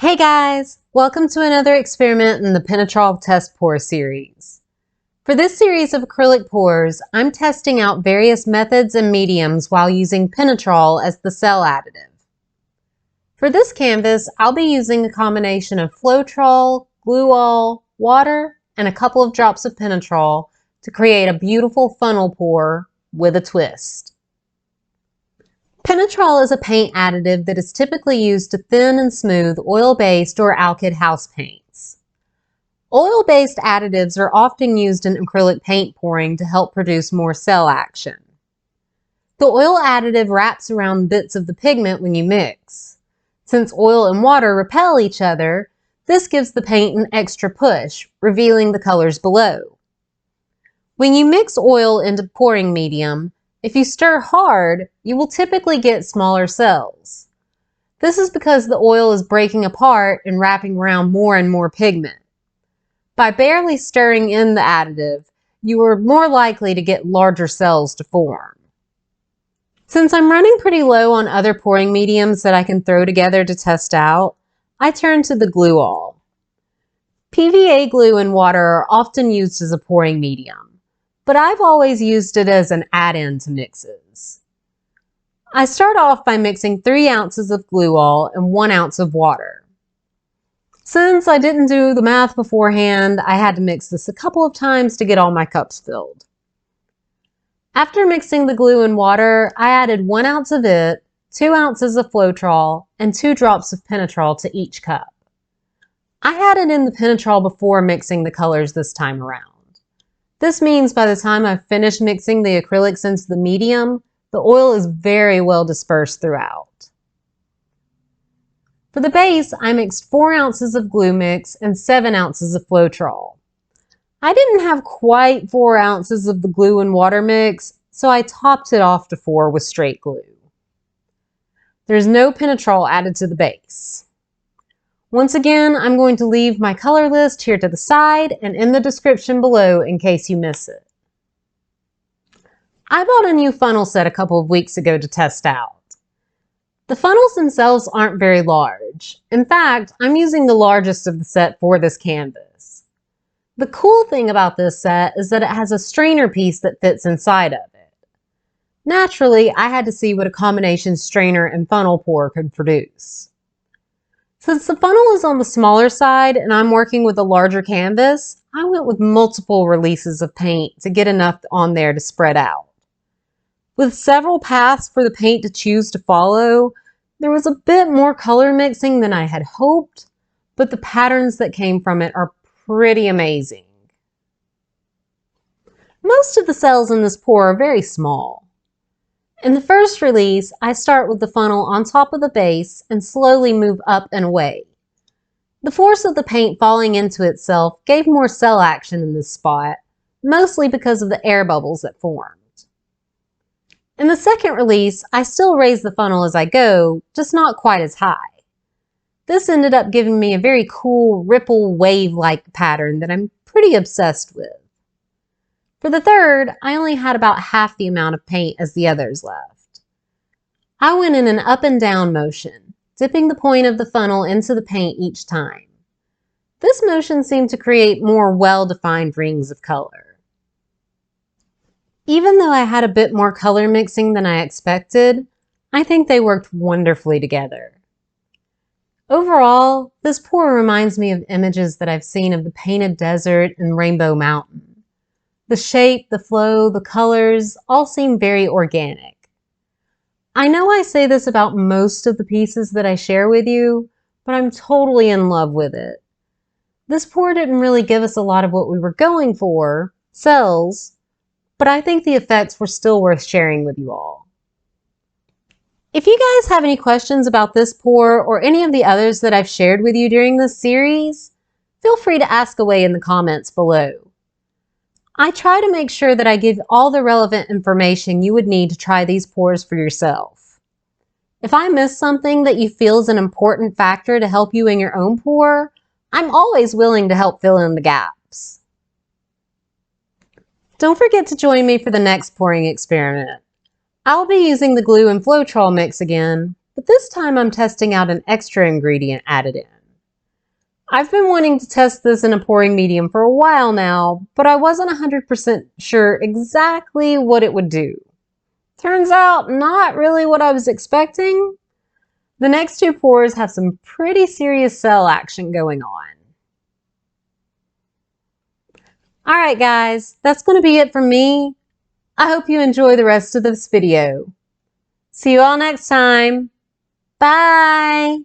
Hey guys, welcome to another experiment in the Penetrol test pour series. For this series of acrylic pours, I'm testing out various methods and mediums while using Penetrol as the cell additive. For this canvas, I'll be using a combination of Floetrol, glue, water, and a couple of drops of Penetrol to create a beautiful funnel pour with a twist. Penetrol is a paint additive that is typically used to thin and smooth oil-based or alkyd house paints. Oil-based additives are often used in acrylic paint pouring to help produce more cell action. The oil additive wraps around bits of the pigment when you mix. Since oil and water repel each other, this gives the paint an extra push, revealing the colors below. When you mix oil into pouring medium, if you stir hard, you will typically get smaller cells. This is because the oil is breaking apart and wrapping around more and more pigment. By barely stirring in the additive, you are more likely to get larger cells to form. Since I'm running pretty low on other pouring mediums that I can throw together to test out, I turn to the glue-all. PVA glue and water are often used as a pouring medium, but I've always used it as an add-in to mixes. I start off by mixing 3 ounces of glue-all and 1 ounce of water. Since I didn't do the math beforehand, I had to mix this a couple of times to get all my cups filled. After mixing the glue and water, I added 1 ounce of it, 2 ounces of Floetrol, and 2 drops of Penetrol to each cup. I added in the Penetrol before mixing the colors this time around. This means by the time I've finished mixing the acrylics into the medium, the oil is very well dispersed throughout. For the base, I mixed 4 ounces of glue mix and 7 ounces of Floetrol. I didn't have quite 4 ounces of the glue and water mix, so I topped it off to 4 with straight glue. There's no Penetrol added to the base. Once again, I'm going to leave my color list here to the side and in the description below in case you miss it. I bought a new funnel set a couple of weeks ago to test out. The funnels themselves aren't very large. In fact, I'm using the largest of the set for this canvas. The cool thing about this set is that it has a strainer piece that fits inside of it. Naturally, I had to see what a combination strainer and funnel pour could produce. Since the funnel is on the smaller side and I'm working with a larger canvas, I went with multiple releases of paint to get enough on there to spread out. With several paths for the paint to choose to follow, there was a bit more color mixing than I had hoped, but the patterns that came from it are pretty amazing. Most of the cells in this pour are very small. In the first release, I start with the funnel on top of the base and slowly move up and away. The force of the paint falling into itself gave more cell action in this spot, mostly because of the air bubbles that formed. In the second release, I still raise the funnel as I go, just not quite as high. This ended up giving me a very cool ripple wave-like pattern that I'm pretty obsessed with. For the third, I only had about half the amount of paint as the others left. I went in an up and down motion, dipping the point of the funnel into the paint each time. This motion seemed to create more well-defined rings of color. Even though I had a bit more color mixing than I expected, I think they worked wonderfully together. Overall, this pour reminds me of images that I've seen of the painted desert and Rainbow Mountain. The shape, the flow, the colors all seem very organic. I know I say this about most of the pieces that I share with you, but I'm totally in love with it. This pour didn't really give us a lot of what we were going for, cells, but I think the effects were still worth sharing with you all. If you guys have any questions about this pour or any of the others that I've shared with you during this series, feel free to ask away in the comments below. I try to make sure that I give all the relevant information you would need to try these pours for yourself. If I miss something that you feel is an important factor to help you in your own pour, I'm always willing to help fill in the gaps. Don't forget to join me for the next pouring experiment. I'll be using the glue and Floetrol mix again, but this time I'm testing out an extra ingredient added in. I've been wanting to test this in a pouring medium for a while now, but I wasn't 100% sure exactly what it would do. Turns out, not really what I was expecting. The next two pours have some pretty serious cell action going on. Alright guys, that's going to be it from me. I hope you enjoy the rest of this video. See you all next time. Bye!